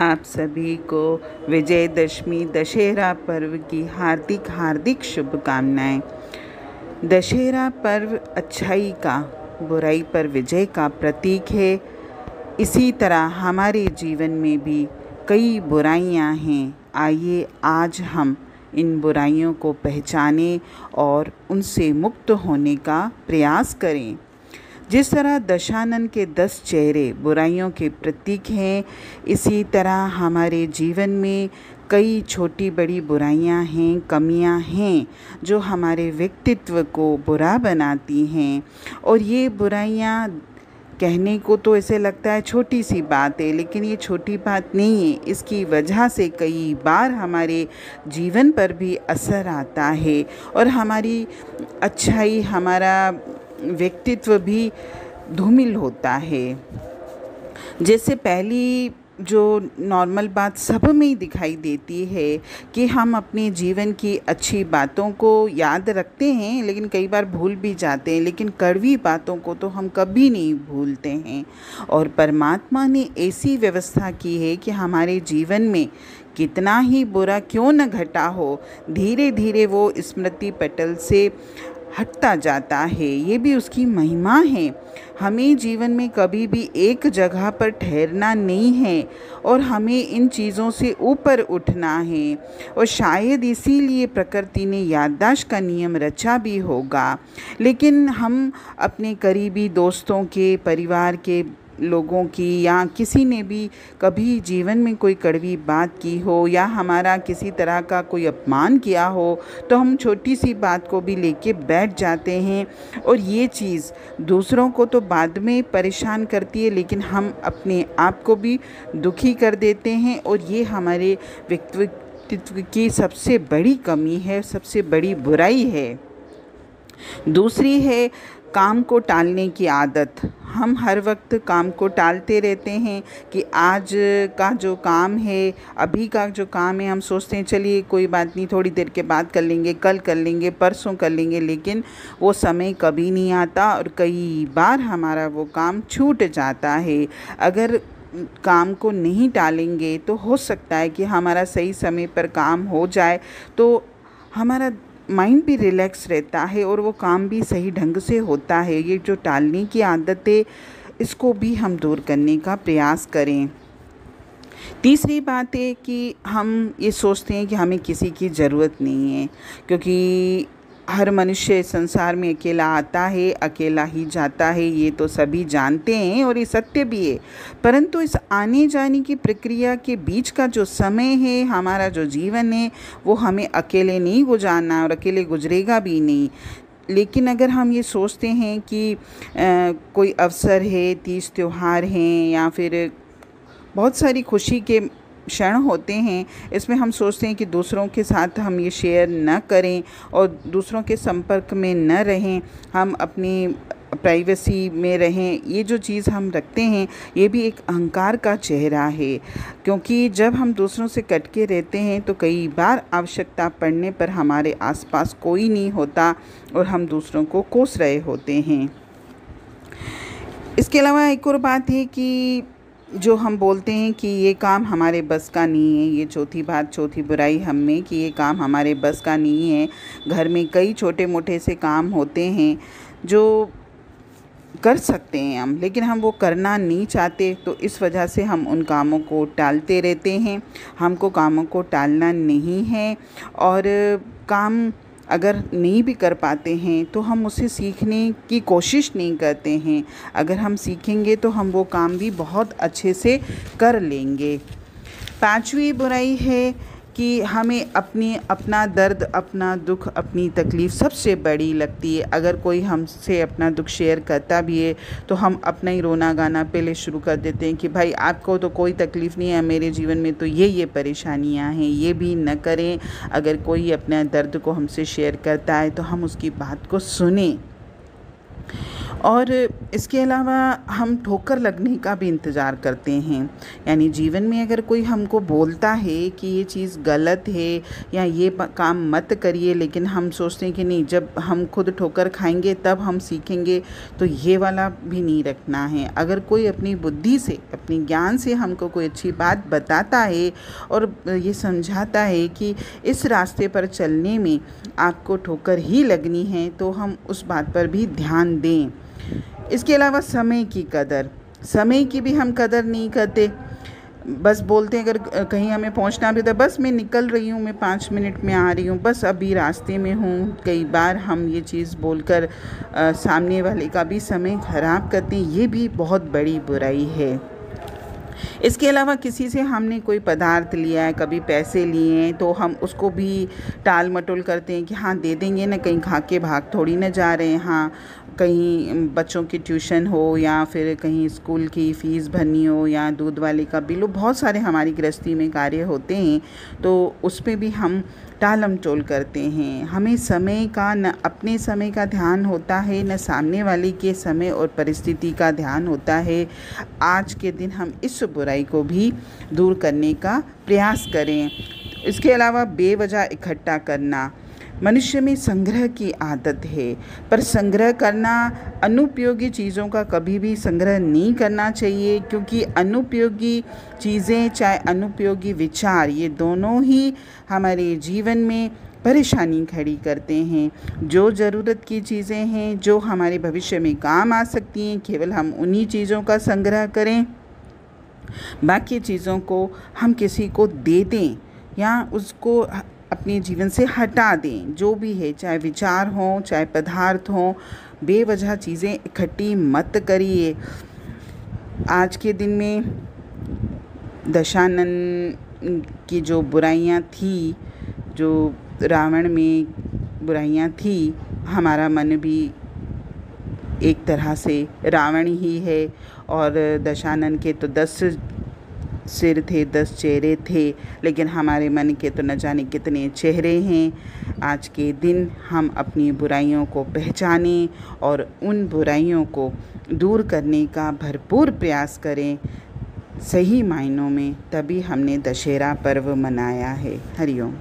आप सभी को विजयदशमी दशहरा पर्व की हार्दिक हार्दिक शुभकामनाएं। दशहरा पर्व अच्छाई का, बुराई पर विजय का प्रतीक है। इसी तरह हमारे जीवन में भी कई बुराइयां हैं। आइए आज हम इन बुराइयों को पहचानें और उनसे मुक्त होने का प्रयास करें। जिस तरह दशानन के 10 चेहरे बुराइयों के प्रतीक हैं, इसी तरह हमारे जीवन में कई छोटी बड़ी बुराइयां हैं, कमियां हैं जो हमारे व्यक्तित्व को बुरा बनाती हैं। और ये बुराइयां कहने को तो ऐसे लगता है छोटी सी बात है, लेकिन ये छोटी बात नहीं है। इसकी वजह से कई बार हमारे जीवन पर भी असर आता है और हमारी अच्छाई, हमारा व्यक्तित्व भी धूमिल होता है। जैसे पहली जो नॉर्मल बात सब में ही दिखाई देती है कि हम अपने जीवन की अच्छी बातों को याद रखते हैं, लेकिन कई बार भूल भी जाते हैं। लेकिन कड़वी बातों को तो हम कभी नहीं भूलते हैं। और परमात्मा ने ऐसी व्यवस्था की है कि हमारे जीवन में कितना ही बुरा क्यों न घटा हो, धीरे धीरे वो स्मृति पटल से हटता जाता है। ये भी उसकी महिमा है। हमें जीवन में कभी भी एक जगह पर ठहरना नहीं है और हमें इन चीज़ों से ऊपर उठना है। और शायद इसीलिए प्रकृति ने याददाश्त का नियम रचा भी होगा। लेकिन हम अपने करीबी दोस्तों के, परिवार के लोगों की, या किसी ने भी कभी जीवन में कोई कड़वी बात की हो या हमारा किसी तरह का कोई अपमान किया हो, तो हम छोटी सी बात को भी लेके बैठ जाते हैं। और ये चीज़ दूसरों को तो बाद में परेशान करती है, लेकिन हम अपने आप को भी दुखी कर देते हैं। और ये हमारे व्यक्तित्व की सबसे बड़ी कमी है, सबसे बड़ी बुराई है। दूसरी है काम को टालने की आदत। हम हर वक्त काम को टालते रहते हैं कि आज का जो काम है, अभी का जो काम है, हम सोचते हैं चलिए कोई बात नहीं, थोड़ी देर के बाद कर लेंगे, कल कर लेंगे, परसों कर लेंगे। लेकिन वो समय कभी नहीं आता और कई बार हमारा वो काम छूट जाता है। अगर काम को नहीं टालेंगे तो हो सकता है कि हमारा सही समय पर काम हो जाए, तो हमारा माइंड भी रिलैक्स रहता है और वो काम भी सही ढंग से होता है। ये जो टालने की आदत है, इसको भी हम दूर करने का प्रयास करें। तीसरी बात है कि हम ये सोचते हैं कि हमें किसी की ज़रूरत नहीं है, क्योंकि हर मनुष्य संसार में अकेला आता है, अकेला ही जाता है। ये तो सभी जानते हैं और ये सत्य भी है। परंतु इस आने जाने की प्रक्रिया के बीच का जो समय है, हमारा जो जीवन है, वो हमें अकेले नहीं गुजारना और अकेले गुजरेगा भी नहीं। लेकिन अगर हम ये सोचते हैं कि कोई अवसर है, तीज त्योहार हैं, या फिर बहुत सारी खुशी के क्षण होते हैं, इसमें हम सोचते हैं कि दूसरों के साथ हम ये शेयर न करें और दूसरों के संपर्क में न रहें, हम अपनी प्राइवेसी में रहें। ये जो चीज़ हम रखते हैं, ये भी एक अहंकार का चेहरा है। क्योंकि जब हम दूसरों से कट के रहते हैं तो कई बार आवश्यकता पड़ने पर हमारे आसपास कोई नहीं होता और हम दूसरों को कोस रहे होते हैं। इसके अलावा एक और बात है कि जो हम बोलते हैं कि ये काम हमारे बस का नहीं है। ये चौथी बात, चौथी बुराई हम में, कि ये काम हमारे बस का नहीं है। घर में कई छोटे मोटे से काम होते हैं जो कर सकते हैं हम, लेकिन हम वो करना नहीं चाहते, तो इस वजह से हम उन कामों को टालते रहते हैं। हमको कामों को टालना नहीं है, और काम अगर नहीं भी कर पाते हैं तो हम उसे सीखने की कोशिश नहीं करते हैं। अगर हम सीखेंगे तो हम वो काम भी बहुत अच्छे से कर लेंगे। पांचवी बुराई है कि हमें अपना दर्द, अपना दुख, अपनी तकलीफ़ सबसे बड़ी लगती है। अगर कोई हमसे अपना दुख शेयर करता भी है तो हम अपना ही रोना गाना पहले शुरू कर देते हैं कि भाई आपको तो कोई तकलीफ़ नहीं है, मेरे जीवन में तो ये परेशानियां हैं। ये भी न करें। अगर कोई अपना दर्द को हमसे शेयर करता है तो हम उसकी बात को सुनें। और इसके अलावा हम ठोकर लगने का भी इंतज़ार करते हैं। यानी जीवन में अगर कोई हमको बोलता है कि ये चीज़ गलत है या ये काम मत करिए, लेकिन हम सोचते हैं कि नहीं, जब हम खुद ठोकर खाएंगे तब हम सीखेंगे, तो ये वाला भी नहीं रखना है। अगर कोई अपनी बुद्धि से, अपनी ज्ञान से हमको कोई अच्छी बात बताता है और ये समझाता है कि इस रास्ते पर चलने में आपको ठोकर ही लगनी है, तो हम उस बात पर भी ध्यान दें। इसके अलावा समय की कदर, समय की भी हम कदर नहीं करते। बस बोलते हैं, अगर कहीं हमें पहुंचना भी तो बस मैं निकल रही हूँ, मैं 5 मिनट में आ रही हूँ, बस अभी रास्ते में हूँ। कई बार हम ये चीज़ बोलकर सामने वाले का भी समय ख़राब करते हैं। ये भी बहुत बड़ी बुराई है। इसके अलावा किसी से हमने कोई पदार्थ लिया है, कभी पैसे लिए हैं, तो हम उसको भी टाल मटोल करते हैं कि हाँ दे देंगे ना, कहीं खा के भाग थोड़ी ना जा रहे हैं। हाँ, कहीं बच्चों की ट्यूशन हो या फिर कहीं स्कूल की फ़ीस भरनी हो या दूध वाले का बिल हो, बहुत सारे हमारी गृहस्थी में कार्य होते हैं, तो उस पे भी हम टाल मटोल करते हैं। हमें समय का, न अपने समय का ध्यान होता है, न सामने वाले के समय और परिस्थिति का ध्यान होता है। आज के दिन हम इस बुराई को भी दूर करने का प्रयास करें। इसके अलावा बेवजह इकट्ठा करना, मनुष्य में संग्रह की आदत है, पर संग्रह करना, अनुपयोगी चीज़ों का कभी भी संग्रह नहीं करना चाहिए, क्योंकि अनुपयोगी चीज़ें चाहे अनुपयोगी विचार, ये दोनों ही हमारे जीवन में परेशानी खड़ी करते हैं। जो ज़रूरत की चीज़ें हैं, जो हमारे भविष्य में काम आ सकती हैं, केवल हम उन्हीं चीज़ों का संग्रह करें। बाकी चीज़ों को हम किसी को दे दें या उसको अपने जीवन से हटा दें। जो भी है, चाहे विचार हों, चाहे पदार्थ हों, बेवजह चीज़ें इकट्ठी मत करिए। आज के दिन में दशानन की जो बुराइयां थी, जो रावण में बुराइयां थी, हमारा मन भी एक तरह से रावण ही है। और दशानन के तो 10 सिर थे, 10 चेहरे थे, लेकिन हमारे मन के तो न जाने कितने चेहरे हैं। आज के दिन हम अपनी बुराइयों को पहचानें और उन बुराइयों को दूर करने का भरपूर प्रयास करें सही मायनों में, तभी हमने दशहरा पर्व मनाया है। हरि ओम।